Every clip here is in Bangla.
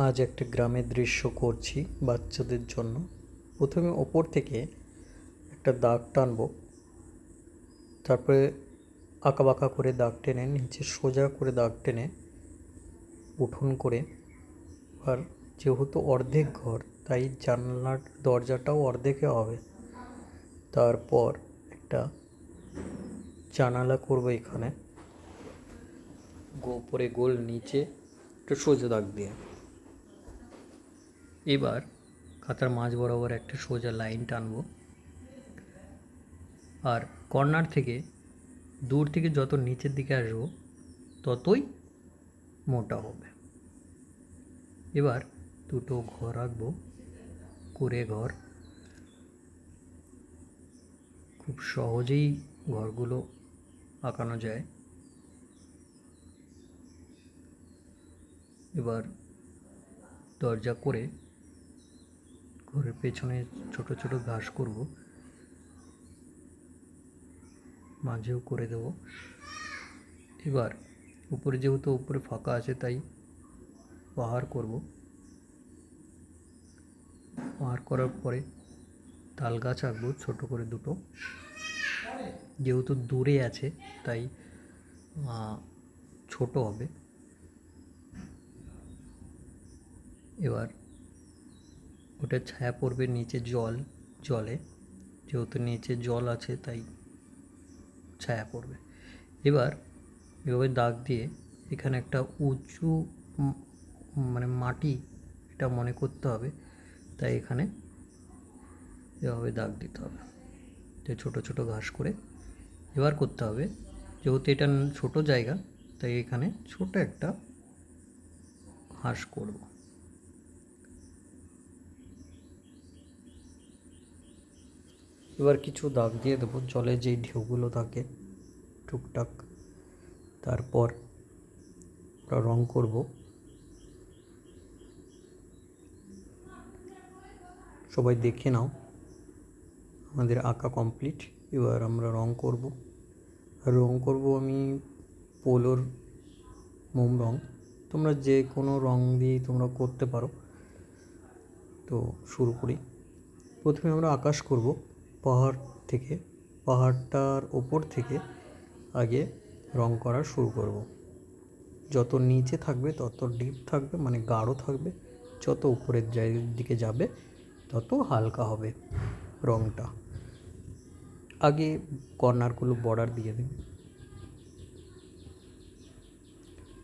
আজ একটা গ্রামের দৃশ্য করছি বাচ্চাদের জন্য। প্রথমে ওপর থেকে একটা দাগ টানবো, তারপরে আঁকাবাঁকা করে দাগ টেনে নিচে সোজা করে দাগ টেনে উঠোন করে, আর যেহেতু অর্ধেক ঘর তাই জানলার দরজাটাও অর্ধেকে হবে। তারপর একটা জানালা করবো এখানে, উপরে গোল নিচে একটা সোজা দাগ দিয়ে। এবার খাতার মাঝ বরাবর একটা সোজা লাইন টানবো, আর কর্নার থেকে দূর থেকে যত নিচের দিকে আসবো ততই মোটা হবে। এবার দুটো ঘর আঁকবো, কুঁড়ে ঘর। খুব সহজেই ঘরগুলো আঁকানো যায়। এবার দরজা করে ঘরের পেছনে ছোট ছোট ঘাস করব, মাঝেও করে দেব। এবার উপরে যেহেতু উপরে ফাঁকা আছে তাই পাহাড় করব। পাহাড় করার পরে তাল গাছ আঁকবো ছোট করে দুটো, যেহেতু দূরে আছে তাই ছোট হবে। এবার ওটা ছায়া পড়বে নিচে জলে, যেহেতু নিচে জল আছে তাই ছায়া পড়বে। এবার এভাবে দাগ দিয়ে এখানে একটা উঁচু মানে মাটি এটা মনে করতে হবে, তাই এখানে এভাবে দাগ দিতে হবে। তো ছোটো ছোটো ঘাস করে এবার করতে হবে, যেহেতু এটা ছোট জায়গা তাই এখানে ছোট একটা হাঁস করব। এবার কিছু দাগ দিয়ে দেবো জলে যেই ঢেউগুলো থাকে টুকটাক। তারপর রং করব। সবাই দেখে নাও, আমাদের আঁকা কমপ্লিট। এবার আমরা রং করব। আমি পোলোর মোম রং, তোমরা যে কোনো রং দিয়ে তোমরা করতে পারো। তো শুরু করি। প্রথমে আমরা আকাশ করব পাহাড় থেকে, পাহাড়টার ওপর থেকে আগে রং করা শুরু করব। যত নিচে থাকবে তত ডিপ থাকবে, মানে গাঢ় থাকবে। যত উপরের দিকে যাবে তত হালকা হবে রংটা। আগে কর্নারগুলো বর্ডার দিয়ে দিন,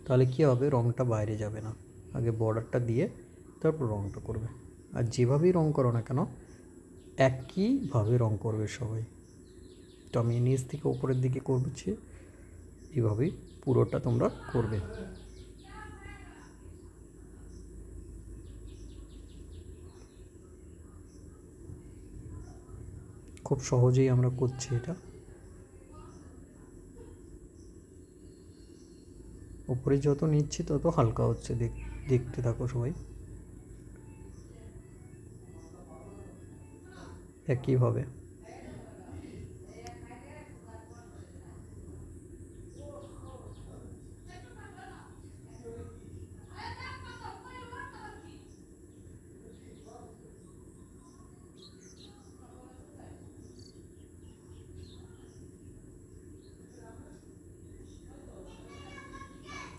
তাহলে কী হবে, রংটা বাইরে যাবে না। আগে বর্ডারটা দিয়ে তারপর রংটা করবে। আর যেভাবেই রং করো না কেন একইভাবে রং করবে সবাই। তো আমি নিচ থেকে উপরের দিকে করছি, এইভাবেই পুরোটা তোমরা করবে। খুব সহজেই আমরা করছি এটা। উপরে যত নিচ্ছি তত হালকা হচ্ছে, দেখতে থাকো সবাই একইভাবে।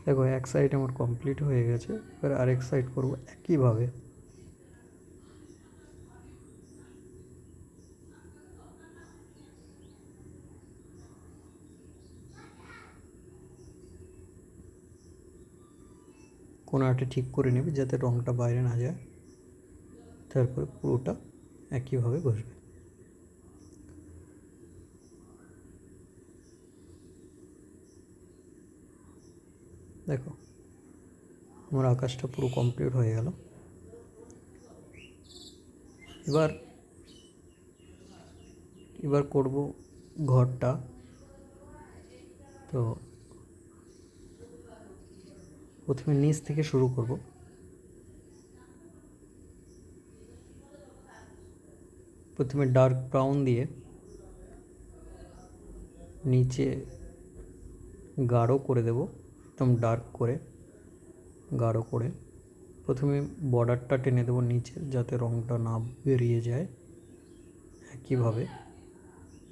দেখো এক সাইড আমার কমপ্লিট হয়ে গেছে, এবার আরেক সাইড করবো একইভাবে। কোণাটা ঠিক করে নেবে যাতে রংটা বাইরে না যায়, তারপরে পুরোটা একইভাবে বসবে। দেখো আমার আকাশটা পুরো কমপ্লিট হয়ে গেল। এবার করব ঘরটা। তো প্রথমে নিচ থেকে শুরু করব। প্রথমে ডার্ক ব্রাউন দিয়ে নিচে গাঢ় করে দেব, একদম ডার্ক করে গাঢ় করে। প্রথমে বর্ডারটা টেনে দেবো নিচে, যাতে রঙটা না বেরিয়ে যায়। একইভাবে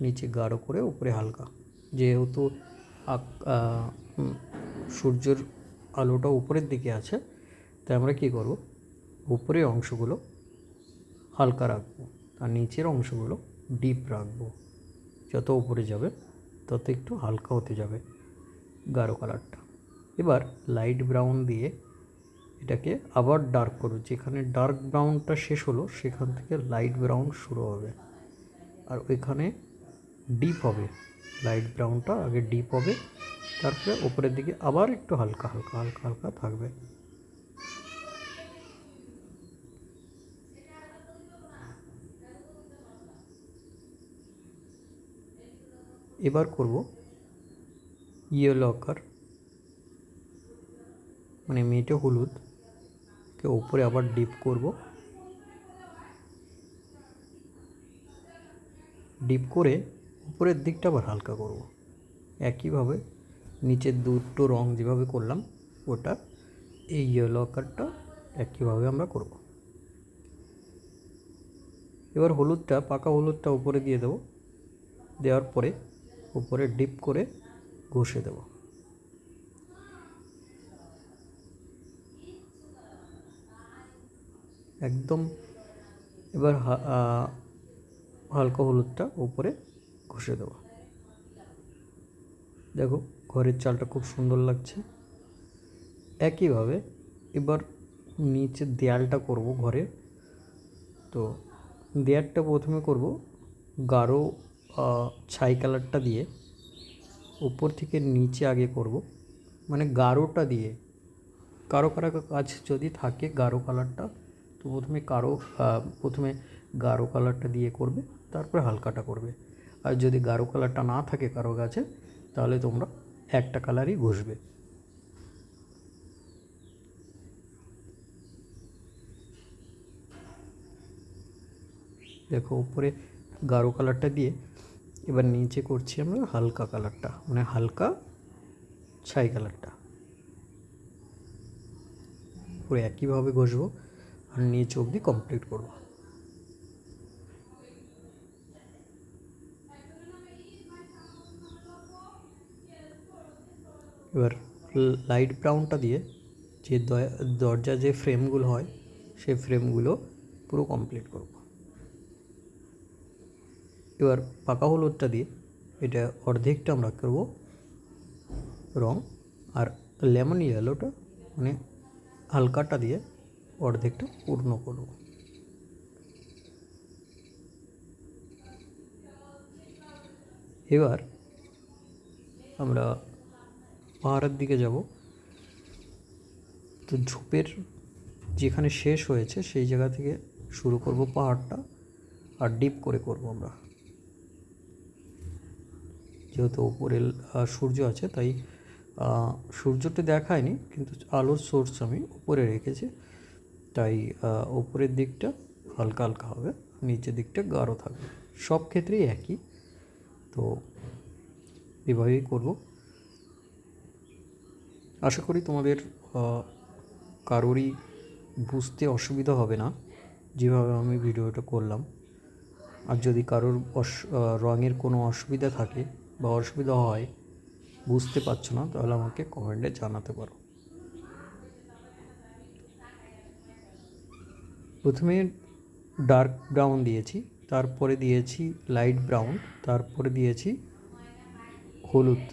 নিচে গাঢ় করে উপরে হালকা, যেহেতু সূর্যের আলোটা উপরের দিকে আছে, তাই আমরা কী করব, উপরের অংশগুলো হালকা রাখবো আর নিচের অংশগুলো ডিপ রাখবো। যত উপরে যাবে তত একটু হালকা হতে যাবে গাঢ় কালারটা। এবার লাইট ব্রাউন দিয়ে এটাকে আবার ডার্ক করব। যেখানে ডার্ক ব্রাউনটা শেষ হলো সেখান থেকে লাইট ব্রাউন শুরু হবে, আর ওইখানে ডিপ হবে। লাইট ব্রাউনটা আগে ডিপ হবে, তারপরে উপরের দিকে আবার একটু হালকা হালকা হালকা হালকা থাকবে। এবার করব ইয়েলো আকার, মানে মেটে হলুদকে উপরে আবার ডিপ করব। ডিপ করে উপরের দিকটা আবার হালকা করব। একইভাবে নিচের দুটো রং যেভাবে করলাম ওটা, এই ইয়েলো আকারটা একইভাবে আমরা করব। এবার হলুদটা, পাকা হলুদটা উপরে দিয়ে দেবো। দেওয়ার পরে উপরে ডিপ করে ঘষে দেব। একদম এবার হালকা হলুদটা উপরে ঘষে দেব। দেখো ঘরের চালটা খুব সুন্দর লাগছে। একইভাবে এবার নিচের দেয়ালটা করব ঘরের। তো দেয়ালটা প্রথমে করব গাঢ় ছাই কালারটা দিয়ে, উপর থেকে নিচে আগে করব, মানে গাঢ়টা দিয়ে। কারো কাজ যদি থাকে গাঢ় কালারটা, তো প্রথমে গাঢ় কালারটা দিয়ে করবে, তারপরে হালকাটা করবে। আর যদি গাঢ় কালারটা না থাকে কারো কাছে, তাহলে তোমরা একটা কালারই ঘষবে। দেখো উপরে গাঢ় কালারটা দিয়ে এবার নিচে করছি আমরা হালকা কালারটা, মানে হালকা ছাই কালারটা। পুরো একইভাবে ঘষবো আর নিচে অবধি কমপ্লিট করব। এবার লাইট ব্রাউনটা দিয়ে যে দরজার যে ফ্রেমগুলো হয় সেই ফ্রেমগুলো পুরো কমপ্লিট করব। এবার পাকা হলুদটা দিয়ে এটা অর্ধেকটা আমরা করব রং, আর লেমন ইয়েলোটা মানে হালকাটা দিয়ে অর্ধেকটা পূর্ণ করব। এবার আমরা পাহাড়ের দিকে যাব। তো ঝোপের যেখানে শেষ হয়েছে সেই জায়গা থেকে শুরু করব পাহাড়টা, আর ডিপ করে করব আমরা। যেহেতু উপরে সূর্য আছে তাই সূর্যটা দেখায়নি, কিন্তু আলোর সোর্স আমি উপরে রেখেছি, তাই উপরের দিকটা হালকা হালকা হবে, নিচের দিকটা গাঢ় থাকবে। সব ক্ষেত্রেই একই, তো এভাবেই করব। আশা করি তোমাদের কারোরই বুঝতে অসুবিধা হবে না যেভাবে আমি ভিডিওটা করলাম। আর যদি কারোর রঙের কোনো অসুবিধা থাকে বা অসুবিধা হয়, বুঝতে পারছো না, তাহলে আমাকে কমেন্টে জানাতে পারো। প্রথমে ডার্ক ব্রাউন দিয়েছি, তারপরে দিয়েছি লাইট ব্রাউন, তারপরে দিয়েছি হলুদ,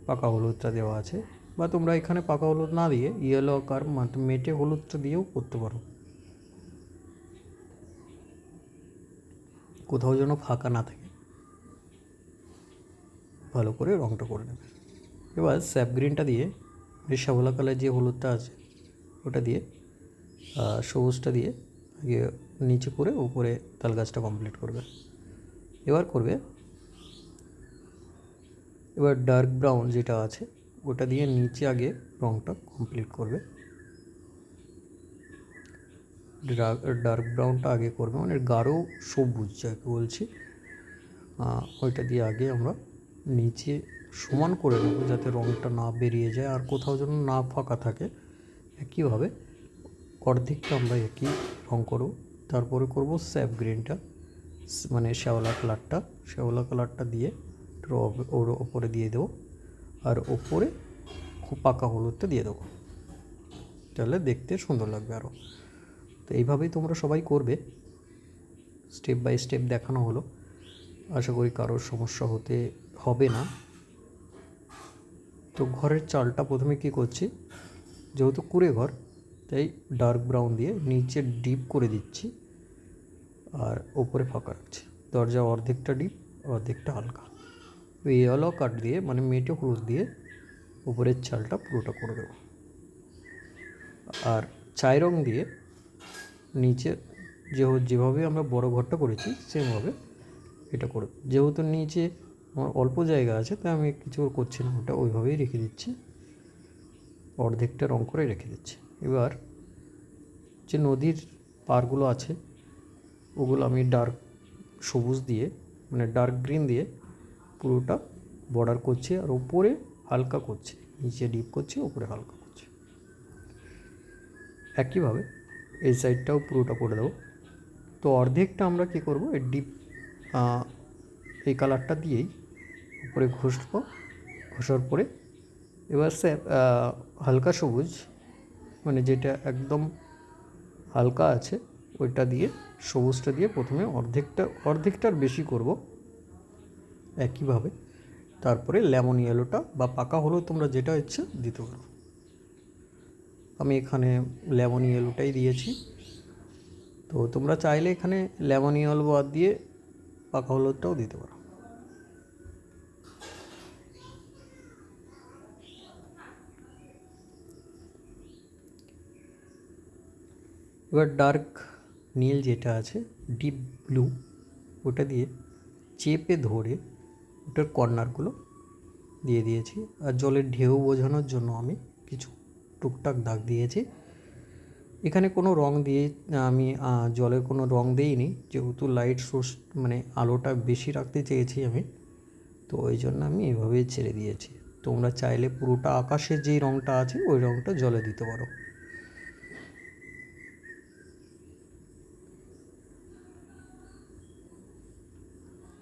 পাকা হলুদটা দেওয়া আছে। বা তোমরা এখানে পাকা হলুদ না দিয়ে ইয়েলো আকার মেটে হলুদটা দিয়েও করতে পারো, কোথাও যেন ফাঁকা না থাকে। ভালো করে রঙটা করে নেবে। এবার স্যাপ গ্রিনটা দিয়ে শ্যাওলা কালার যে হলুদটা আছে ওটা দিয়ে সবুজটা দিয়ে আগে নিচে করে উপরে তাল গাছটা কমপ্লিট করবে। এবার ডার্ক ব্রাউন যেটা আছে ওটা দিয়ে নিচে আগে রঙটা কমপ্লিট করবে। ডার্ক ব্রাউনটা আগে করবে, মানে গাঢ় সবুজ যাকে বলছি, ওইটা দিয়ে আগে আমরা নিচে সমান করে নেবো, যাতে রঙটা না বেরিয়ে যায় আর কোথাও যেন না ফাঁকা থাকে। একইভাবে অর্ধেকটা আমরা একই রং করব, তারপরে করব স্যাপ গ্রিনটা, মানে শ্যাওলা কালারটা দিয়ে ওর ওপরে দিয়ে দেবো, আর ওপরে খুব পাকা হলুদটা দিয়ে দেবো, তাহলে দেখতে সুন্দর লাগবে আরও। তো এইভাবেই তোমরা সবাই করবে, স্টেপ বাই স্টেপ দেখানো হলো। আশা করি কারোর সমস্যা হবে না। তো ঘরের চালটা প্রথমে কী করছি, যেহেতু কুঁড়ে ঘর তাই ডার্ক ব্রাউন দিয়ে নিচে ডিপ করে দিচ্ছি আর ওপরে ফাঁকা রাখছি। দরজা অর্ধেকটা ডিপ অর্ধেকটা হালকা। ইয়েলো কাঠ দিয়ে মানে মেটে হলুদ দিয়ে উপরের চালটা পুরোটা করে দেবো, আর ছাই রং দিয়ে নিচে যেভাবে আমরা বড় ঘরটা করেছি সেমভাবে এটা করে, যেহেতু নিচে আমার অল্প জায়গা আছে তাই আমি কিছু করছি না, ওটা ওইভাবেই রেখে দিচ্ছি, অর্ধেকটা রং করে রেখে দিচ্ছি। এবার যে নদীর পাড়গুলো আছে ওগুলো আমি ডার্ক সবুজ দিয়ে মানে ডার্ক গ্রিন দিয়ে পুরোটা বর্ডার করছি, আর ওপরে হালকা করছি, নিচে ডিপ করছি, ওপরে হালকা করছি। একইভাবে এই সাইডটাও পুরোটা করে দেবো। তো অর্ধেকটা আমরা কী করবো, এই ডিপ এই কালারটা দিয়েই উপরে ঘষার পরে এবার হালকা সবুজ মানে যেটা একদম হালকা আছে ওইটা দিয়ে সবুজটা দিয়ে প্রথমে অর্ধেকটার বেশি করব একইভাবে, তারপরে লেমন ইয়েলোটা বা পাকা হলুদ তোমরা যেটা ইচ্ছে দিতে পারো। আমি এখানে লেমন ইয়েলোটাই দিয়েছি। তো তোমরা চাইলে এখানে লেমন ইয়েলো বাদ দিয়ে পাকা হলুদটাও দিতে পারো। এবার ডার্ক নীল যেটা আছে ডিপ ব্লু ওটা দিয়ে চেপে ধরে ওটার কর্নারগুলো দিয়ে দিয়েছি, আর জলের ঢেউ বোঝানোর জন্য আমি কিছু টুকটাক দাগ দিয়েছি। এখানে কোনো রং দিয়ে আমি জলের কোনো রং দিইনি, যেহেতু লাইট সোর্স মানে আলোটা বেশি রাখতে চেয়েছি আমি, তো ওই জন্য আমি এভাবেই ছেড়ে দিয়েছি। তোমরা চাইলে পুরোটা আকাশের যেই রংটা আছে ওই রংটা জলে দিতে পারো।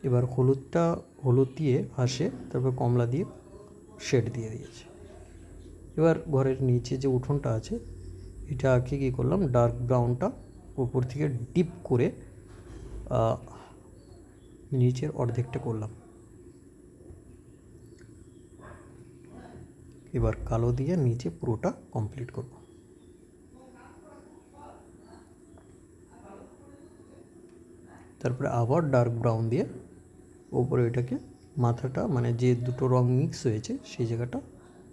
এবার হলুদ দিয়ে হাসে, তারপর কমলা দিয়ে শেড দিয়ে দিয়েছে। এবার ঘরের নিচে যে উঠোনটা আছে এটা কী করলাম, ডার্ক ব্রাউনটা উপর থেকে ডিপ করে নিচের অর্ধেকটা করলাম। এবার কালো দিয়ে নিচে পুরোটা কমপ্লিট করব। তারপরে আবার ডার্ক ব্রাউন দিয়ে ওপরে এটাকে মাথাটা মানে যে দুটো রং মিক্স হয়েছে সেই জায়গাটা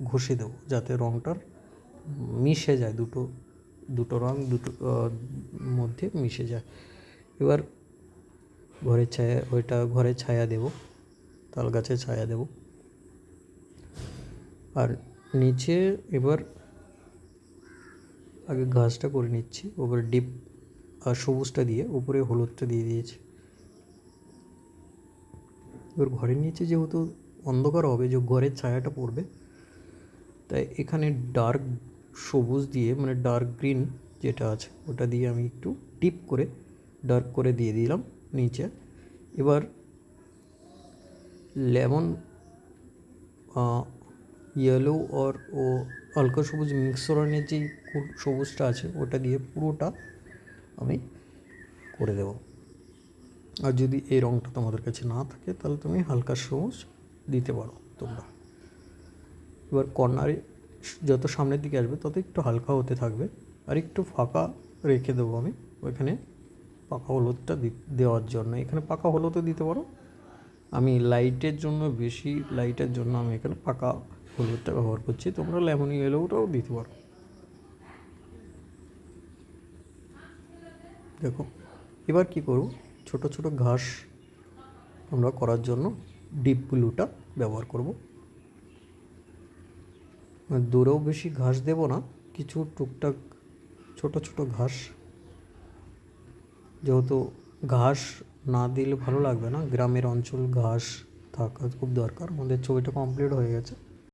ঘষে দেবো, যাতে রংটার মিশে যায়, দুটো রং মধ্যে মিশে যায়। এবার ঘরের ছায়া দেব, তাল গাছে ছায়া দেব। আর নিচে এবার আগে ঘাসটা করে নিচ্ছি, ওপরে ডিপ আর সবুজটা দিয়ে উপরে হলুদটা দিয়ে দিয়েছি। এবার ঘরের নিচে যেহেতু অন্ধকার হবে, যে ঘরের ছায়াটা পড়বে, তাই এখানে ডার্ক সবুজ দিয়ে মানে ডার্ক গ্রিন যেটা আছে ওটা দিয়ে আমি একটু ডিপ করে ডার্ক করে দিয়ে দিলাম নিচে। এবার লেমন ইয়েলো ও হালকা সবুজ মিক্সরনের যেই সবুজটা আছে ওটা দিয়ে পুরোটা আমি করে দেব। আর যদি এই রঙটা তোমাদের কাছে না থাকে তাহলে তুমি হালকা সবুজ দিতে পারো তোমরা। এবার কর্নারে যত সামনের দিকে আসবে তত একটু হালকা হতে থাকবে, আর একটু ফাঁকা রেখে দেবো আমি ওইখানে পাকা হলুদটা দেওয়ার জন্য। এখানে পাকা হলুদও দিতে পারো, আমি লাইটের জন্য আমি এখানে পাকা হলুদটা ব্যবহার করছি, তোমরা লেমন ইয়েলোটাও দিতে পারো। দেখো এবার কি করব, ছোট ছোট ঘাস আমরা করার জন্য ডিপ ব্লুটা ব্যবহার করব। দূরেও বেশি ঘাস দেব না, কিছু টুকটাক ছোট ছোট ঘাস, যেহেতু ঘাস না দিলে ভালো লাগবে না, গ্রামের অঞ্চল ঘাস থাকা খুব দরকার। আমাদের ছবিটা কমপ্লিট হয়ে গেছে।